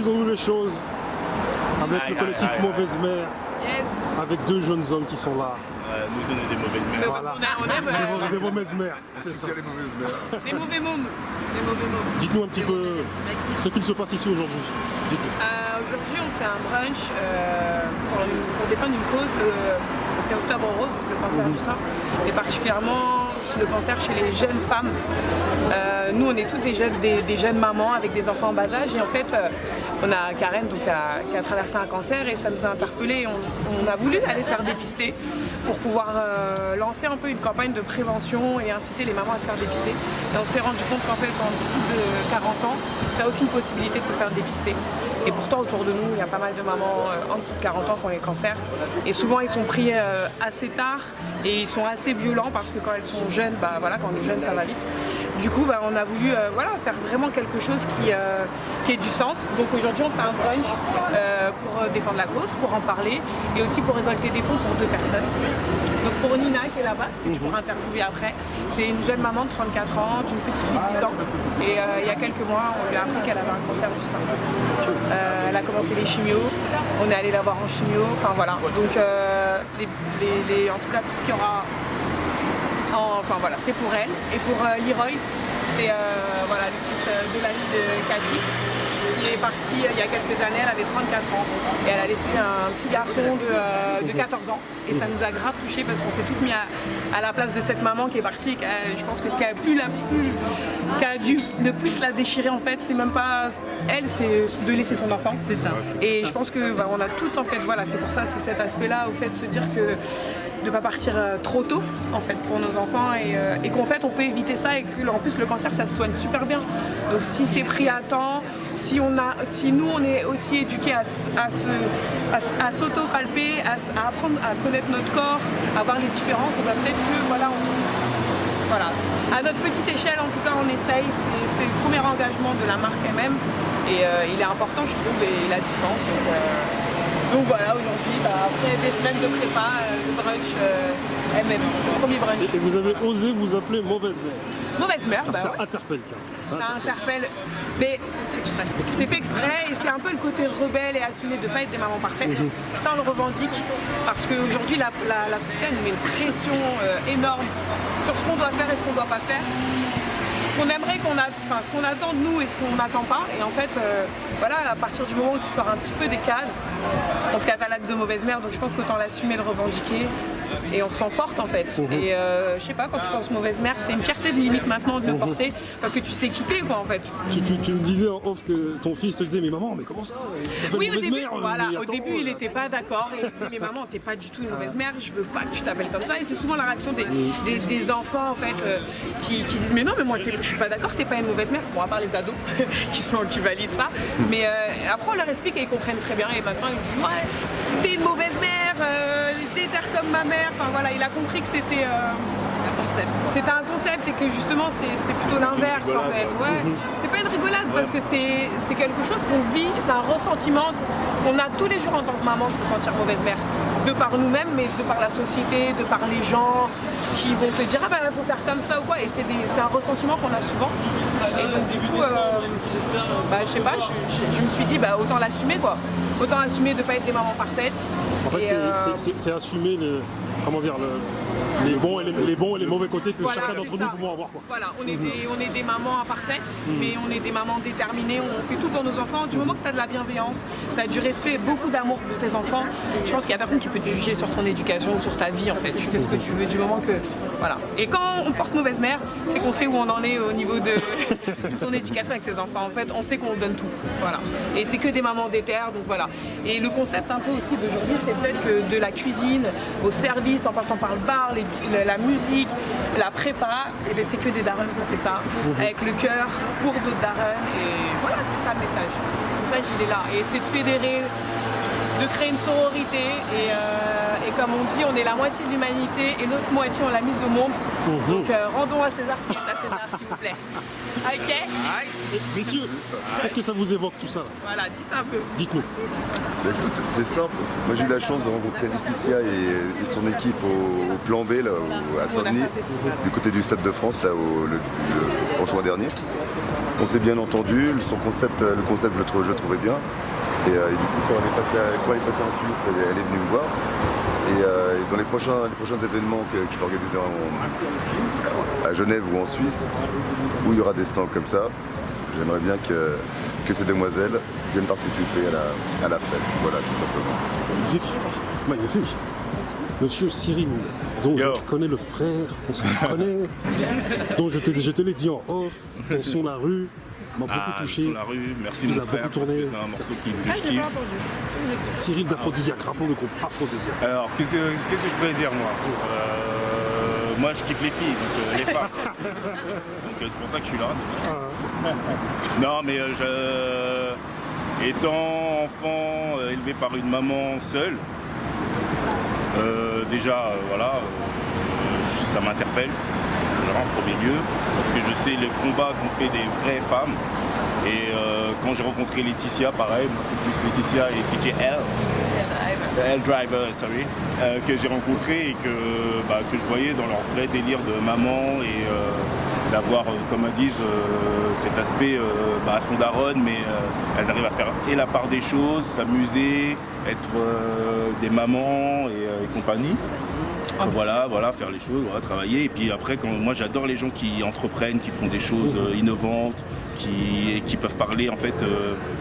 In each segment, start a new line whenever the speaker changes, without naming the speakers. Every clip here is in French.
organisons-nous les choses avec le collectif Mauvaise Mère,
Yes.
avec deux jeunes hommes qui sont là.
Nous on est des mauvaises mères.
Voilà.
On aime
Des mauvaises mères, c'est ça.
Les mauvaises mères.
des mauvais mômes. Des mauvais mômes.
Dites-nous un petit peu ce qu'il se passe ici aujourd'hui. Dites-nous.
Aujourd'hui, on fait un brunch pour défendre une cause. C'est Octobre Rose, donc le cancer du sein, et particulièrement le cancer chez les jeunes femmes. Nous, on est toutes des jeunes mamans avec des enfants en bas âge, et en fait, on a Karen donc, qui a traversé un cancer, et ça nous a interpellés. On a voulu aller se faire dépister pour pouvoir lancer un peu une campagne de prévention et inciter les mamans à se faire dépister. Et on s'est rendu compte qu'en fait, en dessous de 40 ans, tu n'as aucune possibilité de te faire dépister. Et pourtant, autour de nous, il y a pas mal de mamans en dessous de 40 ans qui ont les cancers. Et souvent, ils sont pris assez tard et ils sont assez violents parce que quand elles sont jeunes, bah, voilà, quand on est jeune, ça va vite. Du coup, bah, on a voulu faire vraiment quelque chose qui ait du sens. Donc aujourd'hui, on fait un brunch pour défendre la cause, pour en parler et aussi pour récolter des fonds pour 2 personnes. Donc pour Nina qui est là-bas, que tu pourras interviewer après, c'est une jeune maman de 34 ans, d'une petite fille de 10 ans. Et il y a quelques mois, on lui a appris qu'elle avait un cancer du sein. Elle a commencé les chimios, on est allé la voir en chimio, enfin voilà. Donc en tout cas, tout ce qu'il y aura, enfin voilà, c'est pour elle. Et pour Leroy, c'est voilà, le fils de l'ami de Cathy, qui est partie il y a quelques années, elle avait 34 ans et elle a laissé un petit garçon de 14 ans et ça nous a grave touchés parce qu'on s'est toutes mis à la place de cette maman qui est partie et je pense que ce qui a dû le plus la déchirer en fait, c'est même pas elle, c'est de laisser son enfant.
C'est ça.
Et je pense que on a toutes en fait, voilà, c'est pour ça, c'est cet aspect-là au fait de se dire que de ne pas partir trop tôt en fait pour nos enfants et qu'en fait on peut éviter ça et que en plus le cancer ça se soigne super bien. Donc si c'est pris à temps, si nous on est aussi éduqués à s'auto-palper, à apprendre à connaître notre corps, à voir les différences, on va peut-être que voilà, à notre petite échelle en tout cas on essaye, c'est le premier engagement de la marque elle-même et il est important je trouve et il a du sens. Donc voilà, aujourd'hui, après des semaines de prépa, le brunch, le premier brunch.
Et vous avez osé vous appeler Mauvaise Mère.
Mauvaise mère,
Ça
ouais.
interpelle quand même.
Ça interpelle. Mais c'est fait exprès et c'est un peu le côté rebelle et assumé de ne pas être des mamans parfaites. Ça, on le revendique parce qu'aujourd'hui, la société elle nous met une pression énorme sur ce qu'on doit faire et ce qu'on ne doit pas faire. Ce qu'on aimerait ce qu'on attend de nous et ce qu'on n'attend pas. Et en fait, voilà, à partir du moment où tu sors un petit peu des cases, on te catalogue de mauvaise mère, donc je pense qu'autant l'assumer, le revendiquer. Et on se sent forte en fait. Et je sais pas, quand tu penses mauvaise mère, c'est une fierté de limite maintenant de le porter parce que tu sais quitter quoi en fait.
Tu me disais en off que ton fils te disait mais maman mais comment ça
Oui, au début,
mère,
voilà,
mais
au
attends,
début il n'était pas d'accord et il disait mais maman t'es pas du tout une mauvaise mère, je veux pas que tu t'appelles comme ça et c'est souvent la réaction des enfants en fait qui disent mais non mais moi je suis pas d'accord, t'es pas une mauvaise mère, bon à part les ados qui valident ça, mais après on leur explique et ils comprennent très bien et maintenant ils disent ouais t'es une mauvaise mère, déterre comme ma mère, enfin voilà il a compris que c'était un concept et que justement c'est plutôt l'inverse en fait. Ouais. C'est pas une rigolade parce que c'est quelque chose qu'on vit, c'est un ressentiment qu'on a tous les jours en tant que maman de se sentir mauvaise mère. De par nous-mêmes, mais de par la société, de par les gens qui vont te dire ah ben il faut faire comme ça ou quoi. Et c'est un ressentiment qu'on a souvent. Et donc du coup, je sais pas, je me suis dit bah autant l'assumer quoi. Autant assumer de ne pas être des mamans parfaites.
En fait, c'est assumer les bons et les mauvais côtés que
voilà,
chacun d'entre nous pouvons avoir. Quoi.
Voilà, on est des mamans imparfaites, mais on est des mamans déterminées, on fait tout pour nos enfants. Du moment que tu as de la bienveillance, tu as du respect, beaucoup d'amour pour tes enfants, je pense qu'il n'y a personne qui peut te juger sur ton éducation ou sur ta vie en fait. Tu fais ce que tu veux du moment que... Voilà. Et quand on porte mauvaise mère, c'est qu'on sait où on en est au niveau de son éducation avec ses enfants. En fait, on sait qu'on donne tout. Voilà. Et c'est que des mamans déterres, donc voilà. Et le concept un peu aussi d'aujourd'hui, c'est le fait que de la cuisine au service, en passant par le bar, la musique, la prépa, et bien c'est que des darons qui ont fait ça, avec le cœur pour d'autres darons. Et voilà, c'est ça le message. Le message, il est là. Et c'est de fédérer, de créer une sororité. Et comme on dit, on est la moitié de l'humanité et l'autre moitié, on l'a mise au monde. Donc rendons à César ce qui est à César, s'il vous plaît. Ok.
Et, messieurs, qu'est-ce que ça vous évoque tout ça?
Voilà, dites un peu.
Dites-nous.
Écoute, c'est simple. Moi j'ai eu la chance de rencontrer Laetitia et son équipe au Plan B là, à Saint-Denis, du côté du Stade de France là, en juin dernier. On s'est bien entendu, le concept je le trouvais bien. Et du coup, quand elle est passée en Suisse, elle est venue me voir. Et dans les prochains événements qu'il va organiser à Genève ou en Suisse, où il y aura des stands comme ça, j'aimerais bien que ces demoiselles viennent participer à la fête. Voilà, tout simplement.
Magnifique. Magnifique. Monsieur Cyril, dont je connais le frère, on se connaît, dont je te l'ai dit en off, dans Son la rue, m'a beaucoup touché.
Son la rue, merci
Il
mon
a
frère,
beaucoup tourné.
c'est un morceau qui me
Ah, j'ai
kiffe.
pas entendu.
Cyril d'Aphrodisiaque, rapport de groupe Aphrodisiaque.
Alors, qu'est-ce que je pourrais dire moi moi je kiffe les filles, donc les femmes. Donc c'est pour ça que je suis là. Non mais étant enfant élevé par une maman seule, déjà voilà, ça m'interpelle en premier lieu, parce que je sais les combats qu'ont fait des vraies femmes. Et quand j'ai rencontré Laetitia, pareil, moi c'est plus Laetitia et DJ L Driver, sorry, que j'ai rencontré et que je voyais dans leur vrai délire de maman et d'avoir, comme elles disent, cet aspect à son daronne, mais elles arrivent à faire et la part des choses, s'amuser, être des mamans et compagnie. Voilà, faire les choses, voilà, travailler. Et puis après, moi j'adore les gens qui entreprennent, qui font des choses innovantes, qui peuvent parler en fait.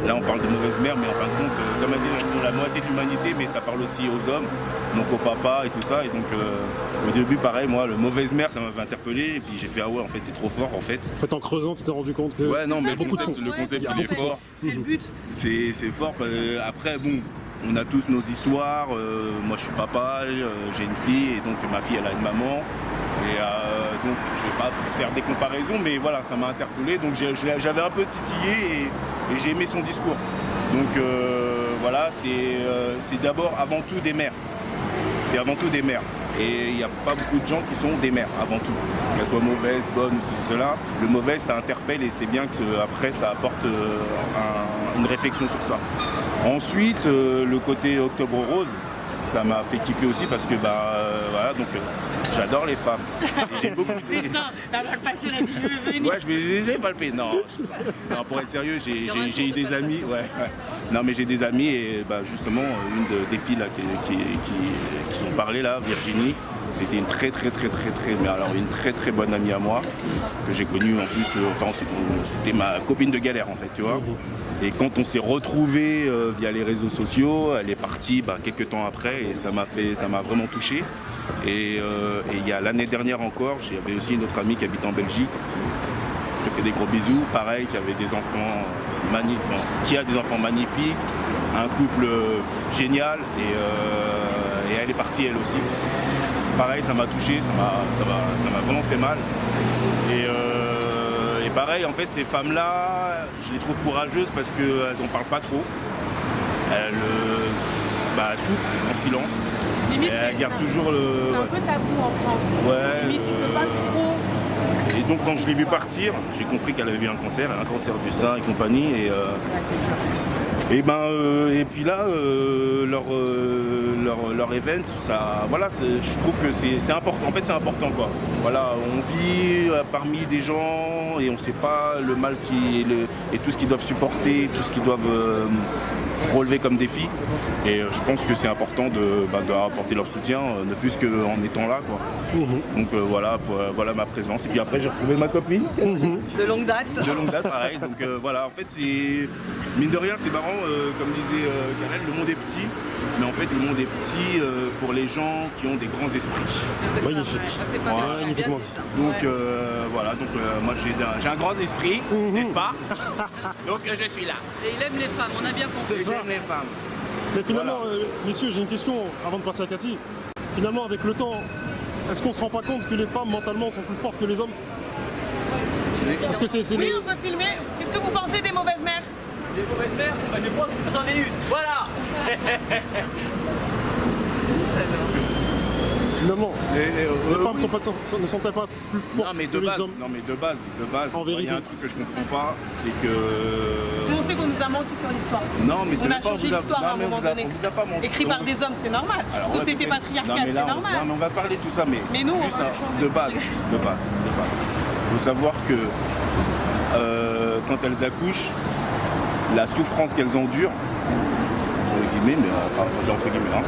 Là on parle de mauvaise mère, mais en fin de compte, comme elle dit, elles sont la moitié de l'humanité, mais ça parle aussi aux hommes, donc au papa et tout ça. Et donc au début, pareil, moi, le mauvaise mère, ça m'avait interpellé. Et puis j'ai fait ah ouais, en fait c'est trop fort en fait.
En fait, en creusant, tu t'es rendu compte que.
Ouais, non, mais
beaucoup de
le concept il est fort.
C'est le but.
C'est fort. Après, bon. On a tous nos histoires, moi je suis papa, j'ai une fille et donc ma fille elle a une maman et donc je vais pas faire des comparaisons mais voilà ça m'a interpellé donc j'avais un peu titillé et j'ai aimé son discours. Donc voilà c'est d'abord avant tout des mères. C'est avant tout des mères et il n'y a pas beaucoup de gens qui sont des mères avant tout. Qu'elles soient mauvaises, bonnes ou cela, le mauvais ça interpelle et c'est bien que après ça apporte une réflexion sur ça. Ensuite, le côté Octobre Rose, ça m'a fait kiffer aussi parce que voilà, donc j'adore les femmes. J'ai beaucoup de
Dessin, la passion, elle a dit je veux venir.
Ouais, je vais les ai palpés. Non, pour être sérieux, j'ai eu des amis. Ouais. Non, mais j'ai des amis et justement, des filles là, qui ont parlé là, Virginie, c'était une très bonne amie à moi que j'ai connue en plus. C'était ma copine de galère en fait, tu vois. Et quand on s'est retrouvés via les réseaux sociaux, elle est partie quelques temps après et ça m'a vraiment touché. Et il y a l'année dernière encore, j'avais aussi une autre amie qui habite en Belgique. Je fais des gros bisous, pareil, qui avait des enfants qui a des enfants magnifiques, un couple génial et elle est partie elle aussi. Pareil, ça m'a touché, ça m'a vraiment fait mal. Et pareil, en fait, ces femmes-là, je les trouve courageuses parce qu'elles n'en parlent pas trop. Elles souffrent en silence.
Limite,
elles gardent toujours le.
C'est un peu tabou en France.
Ouais.
Limite, tu peux pas trop.
Et donc, quand je l'ai vue partir, j'ai compris qu'elle avait eu un cancer du sein et compagnie. Et puis là, leur event, ça, voilà, je trouve que c'est important. En fait, c'est important, quoi. Voilà, on vit parmi des gens et on ne sait pas le mal et tout ce qu'ils doivent supporter, tout ce qu'ils doivent relever comme défi. Et je pense que c'est important d'apporter leur soutien, ne plus qu'en étant là, quoi. Donc voilà ma présence. Et puis après, j'ai retrouvé ma copine.
De longue date.
De longue date, pareil. Donc voilà, en fait, c'est mine de rien, c'est marrant, comme disait Karel, le monde est petit, mais en fait, le monde est petit pour les gens qui ont des grands esprits.
Magnifique. Magnifiquement dit.
Donc voilà, donc moi j'ai un grand esprit, n'est-ce pas? Donc je suis là.
Et il aime les femmes, on a bien compris.
J'aime les femmes.
Mais finalement, messieurs, j'ai une question avant de passer à Cathy. Finalement, avec le temps, est-ce qu'on se rend pas compte que les femmes mentalement sont plus fortes que les hommes? Parce que c'est
Oui, on peut filmer. Qu'est-ce que vous pensez des mauvaises mères?
Les mauvaises mères, je pense que j'en ai une. Voilà.
Finalement, les femmes ne sont pas plus fortes que les hommes.
Non mais de base,
En vérité.
il y a un truc que je comprends pas, c'est que.
Nous, on sait qu'on nous a menti sur l'histoire.
Non mais c'est
On a
même pas
changé l'histoire à un moment donné.
On vous a pas menti.
Écrit par des hommes, c'est normal.
Alors,
Société patriarcale, c'est normal.
Non mais on va parler de tout ça,
Mais nous, on
juste
va le changer.
de base. Il faut savoir que quand elles accouchent, la souffrance qu'elles endurent, entre guillemets, mais enfin, j'ai entre guillemets, hein.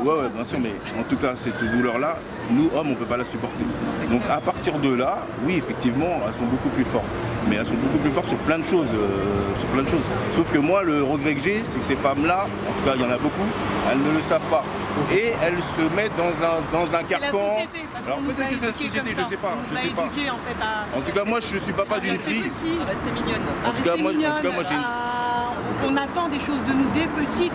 Ouais, bien sûr, mais en tout cas, cette douleur-là, nous, hommes, on ne peut pas la supporter. Donc à partir de là, oui, effectivement, elles sont beaucoup plus fortes. Mais elles sont beaucoup plus fortes sur plein de choses. Sauf que moi, le regret que j'ai, c'est que ces femmes-là, en tout cas, il y en a beaucoup, elles ne le savent pas. Et elles se mettent dans un carcan. Alors peut-être que c'est la société, je sais pas. En tout cas, moi, je suis papa d'une fille.
Restez mignonne.
En tout cas, moi, j'ai.
On attend des choses de nous dès petites.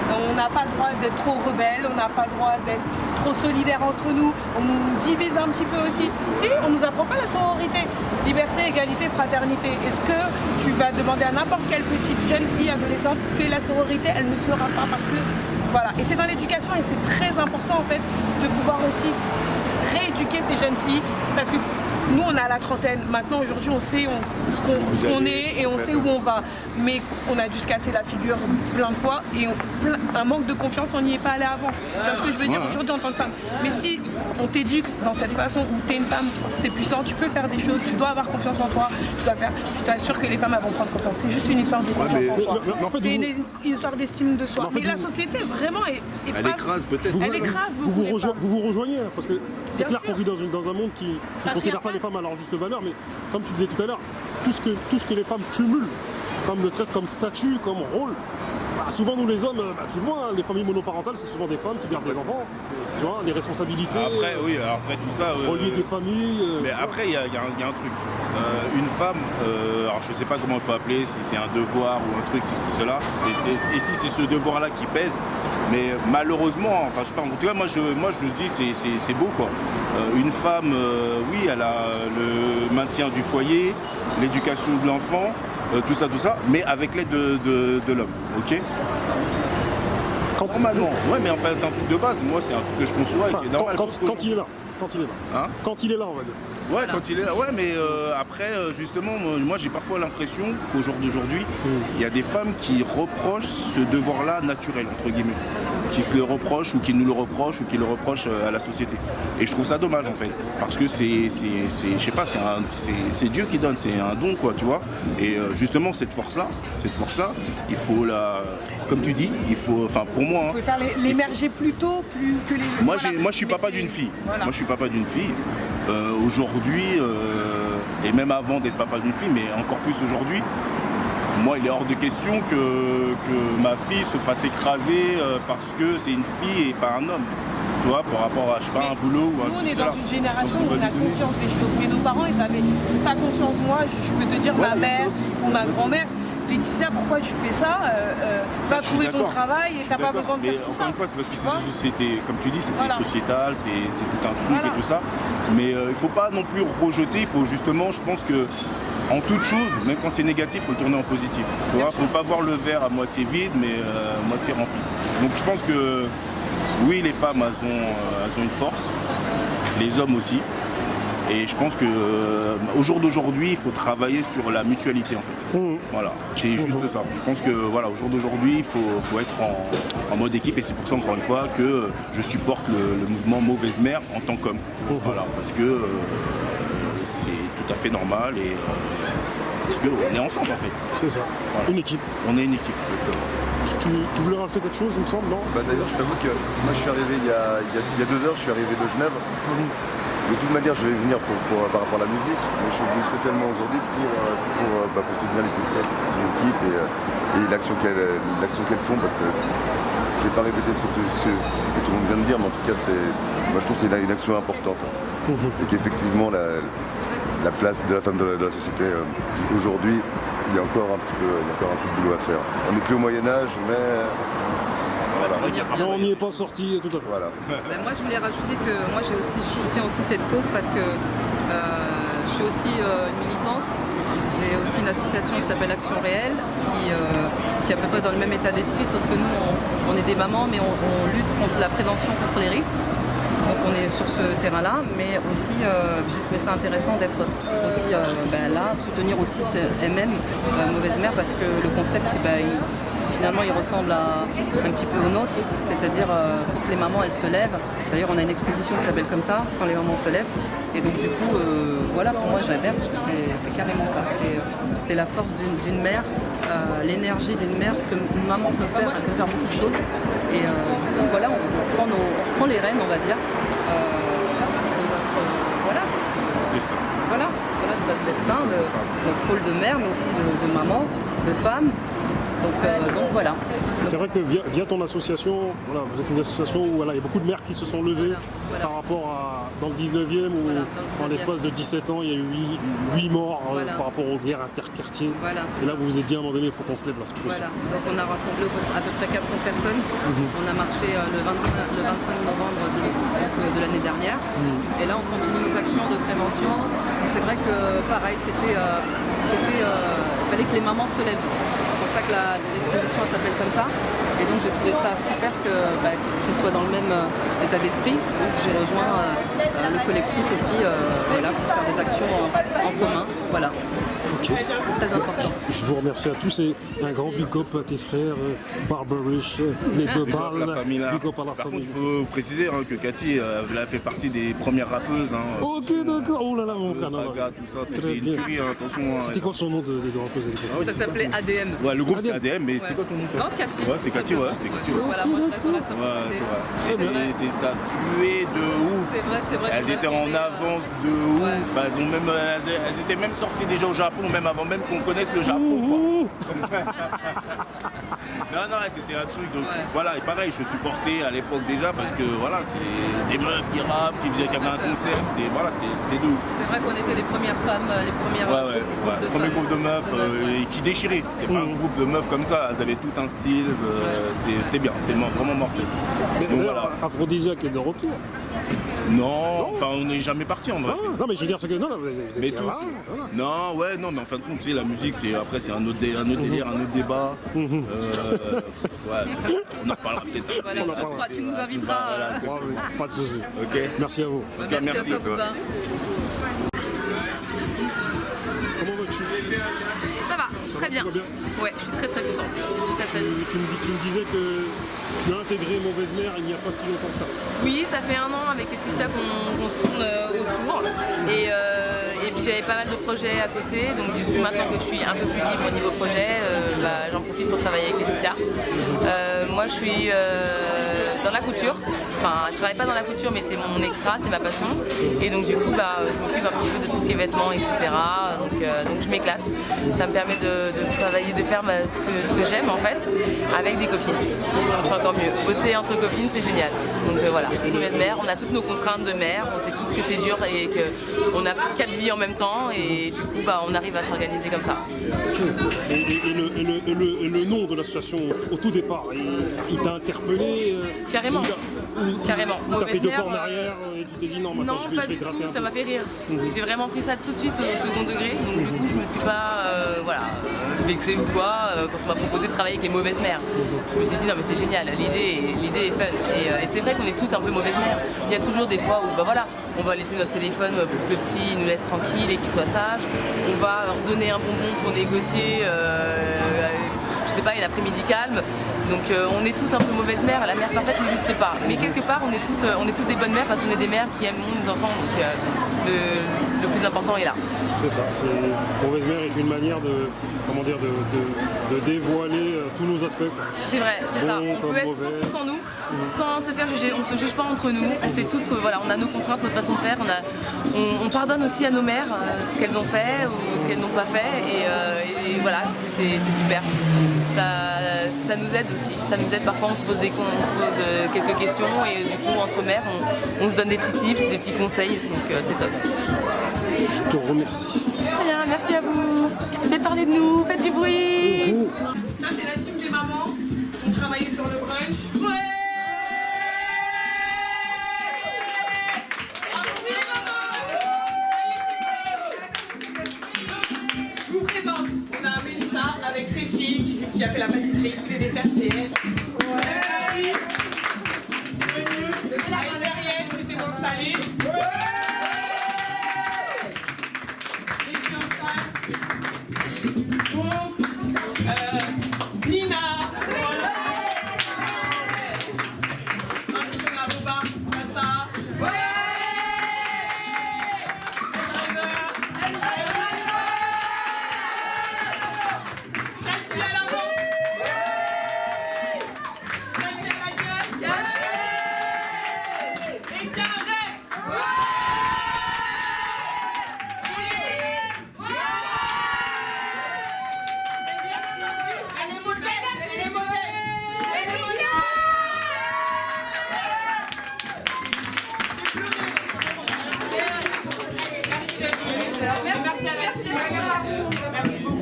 On n'a pas le droit d'être trop rebelle, on n'a pas le droit d'être trop solidaire entre nous. On nous divise un petit peu aussi. Si, on nous apprend pas la sororité. Liberté, égalité, fraternité. Est-ce que tu vas demander à n'importe quelle petite jeune fille, adolescente, ce qu'est la sororité, elle ne sera pas parce que... Voilà. Et c'est dans l'éducation et c'est très important en fait de pouvoir aussi rééduquer ces jeunes filles parce que nous on a la trentaine, maintenant aujourd'hui on sait ce qu'on est et on sait où on va. Mais on a dû se casser la figure plein de fois et un manque de confiance, on n'y est pas allé avant. Tu vois ce que je veux dire aujourd'hui en tant que femme. Mais si on t'éduque dans cette façon où tu es une femme, tu es puissante, tu peux faire des choses, tu dois avoir confiance en toi, tu dois faire, je t'assure que les femmes vont prendre confiance. C'est juste une histoire de confiance en soi. C'est une histoire d'estime de soi. Mais la société vraiment
elle écrase peut-être.
Elle écrase beaucoup.
Vous vous rejoignez, parce que c'est clair qu'on vit dans un monde qui ne considère pas les femmes à leur juste valeur, mais comme tu disais tout à l'heure, tout ce que les femmes cumulent, comme ne serait-ce comme statut, comme rôle, souvent nous les hommes, tu vois, les familles monoparentales, c'est souvent des femmes qui gardent des enfants, tu vois, les responsabilités,
après, oui, alors après tout ça...
relier des familles...
Mais après, il y a un truc. Une femme, alors je sais pas comment il faut appeler, si c'est un devoir ou un truc, cela, et si c'est ce devoir-là qui pèse, mais malheureusement, enfin je sais pas, en tout cas moi je dis c'est beau quoi. Une femme, oui, elle a le maintien du foyer, l'éducation de l'enfant, tout ça, mais avec l'aide de l'homme, ok? Normalement, ouais, mais enfin c'est un truc de base, moi c'est un truc que je conçois et qui est normal.
Quand il est là. Hein? Quand il est là, on va dire.
Ouais, voilà. Quand il est là, ouais, mais après, justement, moi j'ai parfois l'impression qu'au jour d'aujourd'hui, il y a des femmes qui reprochent ce devoir-là naturel, entre guillemets. Qui se le reprochent ou qui nous le reprochent ou qui le reprochent à la société. Et je trouve ça dommage en fait. Parce que je sais pas, c'est Dieu qui donne, c'est un don quoi, tu vois. Et justement, cette force-là, il faut comme tu dis, il faut, enfin pour moi...
Il faut faire l'émerger plus tôt, plus que les...
Moi, je suis papa d'une fille. Voilà. Moi, je suis papa d'une fille. Aujourd'hui, et même avant d'être papa d'une fille, mais encore plus aujourd'hui, moi, il est hors de question que ma fille se fasse écraser parce que c'est une fille et pas un homme. Tu vois, par rapport à, je sais pas, un boulot ou un
Nous, on est dans une génération où on a conscience des choses. Mais nos parents, ils n'avaient pas conscience. Moi, je peux te dire, ma mère ou ma grand-mère, Laetitia, pourquoi tu fais ça? Va trouver ton travail et t'as pas besoin de faire tout ça.
Encore une fois, c'est parce que c'était, comme tu dis, c'était sociétal, c'est tout un truc et tout ça. Mais il faut pas non plus rejeter, il faut justement, je pense que en toute chose, même quand c'est négatif, il faut le tourner en positif. Tu vois, faut pas voir le verre à moitié vide, mais à moitié rempli. Donc je pense que oui, les femmes, elles ont une force, les hommes aussi. Et je pense qu'au jour d'aujourd'hui, il faut travailler sur la mutualité en fait. Voilà, c'est juste ça. Je pense que voilà, au jour d'aujourd'hui, il faut être en mode équipe et c'est pour ça encore une fois que je supporte le mouvement Mauvaise Mère en tant qu'homme. Voilà, parce que c'est tout à fait normal et parce qu'on est ensemble en fait.
C'est ça, voilà. Une équipe.
On est une équipe.
Tu voulais rajouter quelque chose, il me semble, non?
D'ailleurs, je t'avoue que moi je suis arrivé il y a 2 heures, je suis arrivé de Genève. De toute manière, je vais venir par rapport à la musique, mais je suis venu spécialement aujourd'hui pour soutenir l'équipe et l'action qu'elles font. Parce que je ne vais pas répéter ce que tout le monde vient de dire, mais en tout cas, moi je trouve que c'est une action importante. Et qu'effectivement, la place de la femme de la société, aujourd'hui, il y a encore un petit peu de boulot à faire. On n'est plus au Moyen-Âge, mais...
Non, on n'y est pas sorti tout à fait.
Voilà.
Moi je voulais rajouter que moi je soutiens aussi cette cause parce que je suis aussi une militante. J'ai aussi une association qui s'appelle Action Réelle qui est à peu près dans le même état d'esprit, sauf que nous on est des mamans mais on lutte contre la prévention contre les risques. Donc on est sur ce terrain-là, mais aussi j'ai trouvé ça intéressant d'être aussi là, soutenir aussi MM, Mauvaise Mère, parce que le concept finalement il ressemble un petit peu au nôtre, c'est-à-dire pour que les mamans elles se lèvent. D'ailleurs on a une exposition qui s'appelle comme ça, quand les mamans se lèvent. Et donc du coup, voilà, pour moi j'adhère parce que c'est carrément ça. C'est la force d'une mère, l'énergie d'une mère, ce que une maman peut faire, elle peut faire beaucoup de choses. Et du coup, voilà, on reprend les rênes, on va dire, de notre, voilà, de notre destin, de notre rôle de mère, mais aussi de maman, de femme. Donc voilà.
C'est vrai que via ton association, voilà, vous êtes une association où voilà, il y a beaucoup de mères qui se sont levées par rapport à dans le 19e où en l'espace de 17 ans il y a eu 8 morts par rapport aux guerres interquartiers. Et là vous vous êtes dit à un moment donné il faut qu'on se lève là, c'est possible.
Donc on a rassemblé à peu près 400 personnes. On a marché le 25 novembre de l'année dernière. Et là on continue nos actions de prévention. C'est vrai que pareil, il fallait que les mamans se lèvent. C'est pour ça que l'exposition s'appelle comme ça. Et donc j'ai trouvé ça super qu'ils soient dans le même état d'esprit. Donc j'ai rejoint le collectif aussi voilà, pour faire des actions en commun. Voilà.
Okay.
Très important.
Je vous remercie à tous et un grand big up à tes frères, Barbarish, les deux balles.
La famille là.
Big up à la
Par
famille.
contre, il faut préciser que Cathy elle a fait partie des premières rappeuses.
Ok, d'accord. Oh là là, mon frère.
Saga, tout ça,
Très
c'était une
bien.
tuerie, attention.
C'était quoi son nom de rappeuse à l'époque?
Ça s'appelait ADM.
Ouais, le groupe c'est
ADM.
ADM, mais c'était quoi ton nom toi?
Non, Cathy.
Ouais, c'est Cathy, ouais, c'est Cathy. Ouais,
Voilà, moi je reste dans la
c'est
simplicité.
vrai. Ça a tué de ouf.
C'est vrai.
Elles étaient en avance de ouf.
Ouais.
Enfin, elles étaient même sorties déjà au Japon, même avant même qu'on connaisse le Japon. Quoi. Non, c'était un truc. Donc voilà, et pareil, je supportais à l'époque déjà parce que voilà, c'est des meufs qui rappent, qui avaient un concept. C'était de ouf.
C'est vrai qu'on était les premières femmes, les premières
Le premier groupe de meufs et qui déchiraient. C'était pas un groupe de meufs comme ça, elles avaient tout un style, c'était bien, c'était vraiment mortel. Donc voilà.
Aphrodisiaque est de retour.
Non, enfin on n'est jamais parti en vrai.
Non, mais je veux dire, c'est que non, vous
Mais
étiez
tous.
là, voilà.
Non, ouais, non, mais en fin de compte, tu sais, la musique, après c'est un autre délire, un autre débat. Ouais, on en reparlera peut-être.
Voilà, tu nous inviteras.
Ouais, pas de soucis.
Ok.
Merci à vous.
Ok, merci.
à toi, Poupin.
Comment vas-tu?
Ça va, très bien.
Tout va bien.
Ouais, je suis très très contente. Très.
Tu me disais que tu as intégré Mauvaise Mère il n'y a pas si longtemps que ça.
Oui, ça fait 1 an avec Laetitia qu'on se tourne autour. Et puis j'avais pas mal de projets à côté. Donc du coup, maintenant que je suis un peu plus libre au niveau projet, j'en profite pour travailler avec Laetitia. Moi, je suis dans la couture. Enfin, je travaille pas dans la couture, mais c'est mon extra, c'est ma passion. Et donc du coup, je m'occupe un petit peu de tout ce qui est vêtements, etc. Donc je m'éclate. Ça me permet de travailler, de faire ce que j'aime en fait, avec des copines. Donc c'est encore mieux. Bosser entre copines, c'est génial. Donc voilà, Mauvaise Mère, on a toutes nos contraintes de mère, on sait toutes que c'est dur et qu'on a 4 vies en même temps. Et du coup, on arrive à s'organiser comme ça.
Et le nom de l'association au tout départ, il t'a interpellé
Carrément. Carrément.
T'as pris
Mauvaise
2
Mère,
pas en arrière et tu t'es dit non, maintenant
non,
je
pas
vais
du
gratter
tout,
un
ça
peu.
m'a fait rire. J'ai vraiment pris ça tout de suite au second degré, donc du coup je me suis pas vexée ou quoi quand on m'a proposé de travailler avec les Mauvaises Mères. Je me suis dit non mais c'est génial, l'idée est fun. Et c'est vrai qu'on est toutes un peu mauvaises mères. Il y a toujours des fois où on va laisser notre téléphone pour que le petit nous laisse tranquille et qu'il soit sage. On va leur donner un bonbon pour négocier, je sais pas, une après-midi calme. Donc on est toutes un peu mauvaises mères, la mère parfaite n'existe pas. Mais quelque part on est toutes des bonnes mères parce qu'on est des mères qui aiment nos enfants. Donc le plus important est là.
C'est ça, Mauvaise Mère est une manière de dévoiler tous nos aspects. Quoi.
C'est vrai, c'est ça.
Bon,
On peut être
mauvais.
100% nous, sans se faire juger. On se juge pas entre nous. On sait toutes que on a nos contraintes, notre façon de faire. On pardonne aussi à nos mères ce qu'elles ont fait ou ce qu'elles n'ont pas fait. Et voilà, c'est super. Ça nous aide aussi. Ça nous aide parfois, on se pose quelques questions et du coup entre mères, on se donne des petits tips, des petits conseils. Donc c'est top.
Je te remercie.
Rien, merci à vous. Faites parler de nous, faites du bruit.
Ça, c'est la team des mamans. On travaillait sur le brunch. Ouais. Je vous présente, on a Mélissa avec ses filles qui a fait la pâtisserie, tous les desserts, c'est elle. Ouais. Derrière, c'était dans le salé. Nina,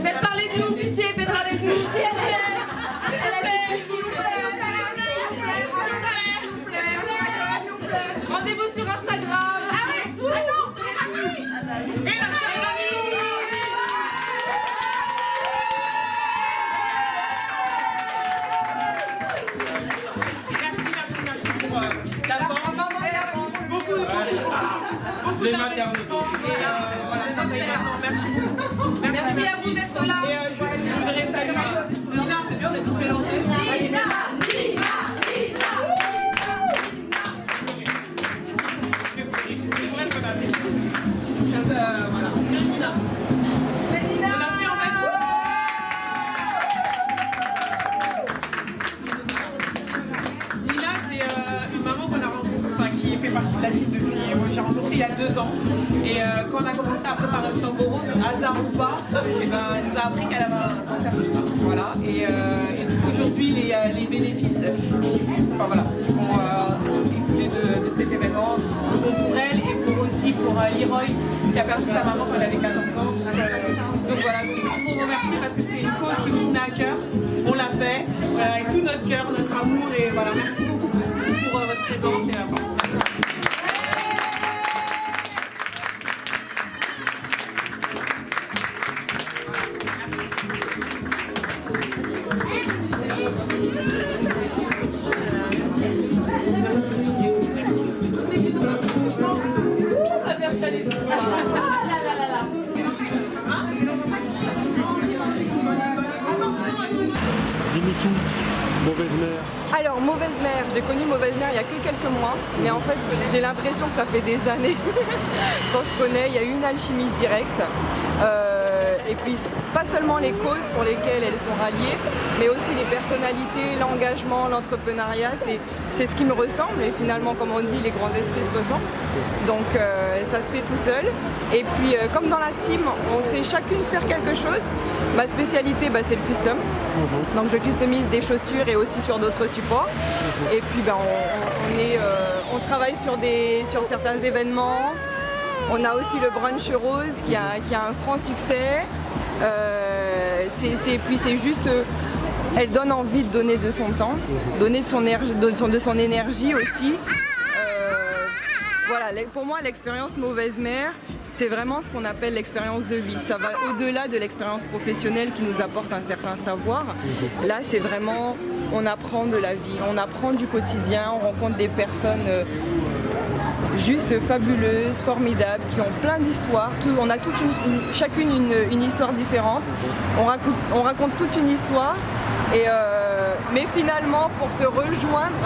Faites parler de nous, pitié, faites parler de nous. Rendez-vous sur Instagram. Avec tout. Et la
Merci pour la force. Beaucoup d'investissement. Merci beaucoup.
Merci à vous d'être là.
Et je voudrais saluer Nina, c'est bien d'être mélangée.
Nina.
Voilà. Nina. On a fait en fait. Nina, c'est une maman qu'on a rencontrée, enfin, qui fait partie de la team depuis. J'ai rencontré il y a 2 ans. Et quand on a commencé à préparer le Tangoro, hasard ou pas, et ben, elle nous a appris qu'elle avait un cancer du sein. Voilà. Et aujourd'hui, les bénéfices enfin, voilà, qui vont écouler de cet événement seront pour elle et aussi pour Leroy qui a perdu sa maman quand elle avait 14 ans. Donc voilà, on vous remercie parce que c'était une cause qui nous tenait à cœur. On l'a fait avec tout notre cœur, notre amour et voilà, merci beaucoup pour votre présence et la force.
Dis-nous tout, Mauvaise Mère.
Alors, Mauvaise Mère, j'ai connu Mauvaise Mère il y a que quelques mois, mais en fait j'ai l'impression que ça fait des années qu'on se connaît, il y a eu une alchimie directe. Et puis pas seulement les causes pour lesquelles elles sont ralliées, mais aussi les personnalités, l'engagement, l'entrepreneuriat, c'est ce qui me ressemble et finalement comme on dit les grands esprits se ressemblent. Donc ça se fait tout seul. Et puis comme dans la team, on sait chacune faire quelque chose. Ma spécialité c'est le custom. Donc je customise des chaussures et aussi sur d'autres supports. Et puis on travaille sur certains événements. On a aussi le brunch rose qui a un franc succès. Puis c'est juste, elle donne envie de donner de son temps, donner de son énergie aussi. Voilà, pour moi l'expérience Mauvaise Mère, c'est vraiment ce qu'on appelle l'expérience de vie. Ça va au-delà de l'expérience professionnelle qui nous apporte un certain savoir. Là, c'est vraiment, on apprend de la vie, on apprend du quotidien, on rencontre des personnes juste fabuleuses, formidables, qui ont plein d'histoires. On a chacune une histoire différente. On raconte toute une histoire. Mais finalement, pour se rejoindre,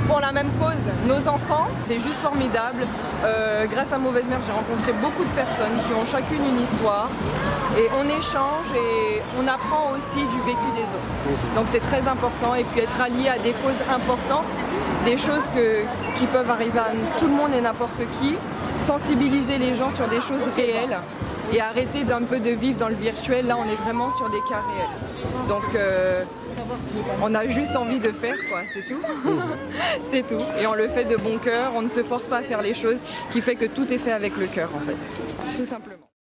pour la même cause, nos enfants, c'est juste formidable. Grâce à Mauvaise Mère, j'ai rencontré beaucoup de personnes qui ont chacune une histoire et on échange et on apprend aussi du vécu des autres. Donc c'est très important et puis être allié à des causes importantes, des choses qui peuvent arriver à tout le monde et n'importe qui, sensibiliser les gens sur des choses réelles et arrêter d'un peu de vivre dans le virtuel. Là, on est vraiment sur des cas réels. Donc on a juste envie de faire, quoi, c'est tout. C'est tout. Et on le fait de bon cœur, on ne se force pas à faire les choses, qui fait que tout est fait avec le cœur, en fait. Tout simplement.